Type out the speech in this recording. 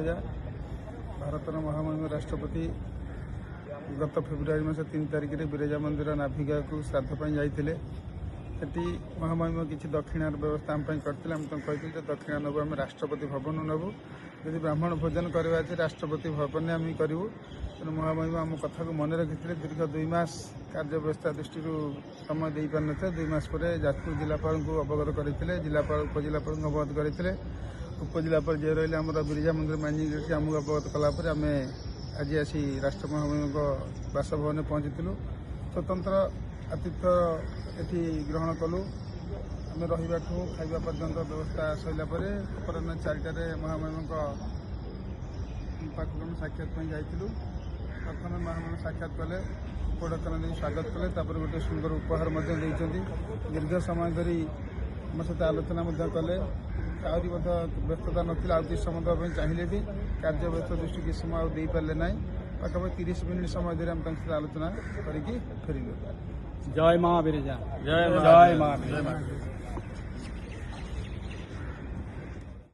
ବିରଜା भारतर महामहिम राष्ट्रपति गत फेब्रुआरी मास 3 तारिख में बिरजा मंदिर नाभिका को श्राद्ध जाते सेठी महामहिम किसी दक्षिणार व्यवस्था आम करते कही दक्षिणा नबू आम राष्ट्रपति भवन नबू यदि ब्राह्मण भोजन करवा राष्ट्रपति भवन में आम करूँ तेणु महामहिम आम कथा को मन रखी दीर्घ 2 मास कार्य व्यवस्था दृष्टि समय दे पार न 2 मास पर जाजपुर जिलापाल को अवगत करते जिलापाल उपजिलापाल अवगत करते उपजिलापाल जे रही आम बिरजा मंदिर मैनेजर आमको अवगत कलापर आम आज आसी राष्ट्र महामहिम बासभवन में पहुँचीलु स्वतंत्र आतिथ्य ये ग्रहण कलु आम रहा खाଇବା पर्यंत व्यवस्था सरला अपराह 4टार महामहिम पाखक आम साक्षात जाइलु प्रथम महामहिम साक्षात कले उपडकन दे स्वागत कले गोटे सुंदर उपहार दीर्घ समय धरी आम सहित आलोचना कले आहरी व्यस्तता नाला आउ किस समय देवाई चाहिए भी कार्य व्यस्त दृष्टि किस समय दे पारे ना पाखापाखि 30 मिनिट समय धीरे आम सहित आलोचना करके फेरिलु। जय मां बिरजा। जय मां।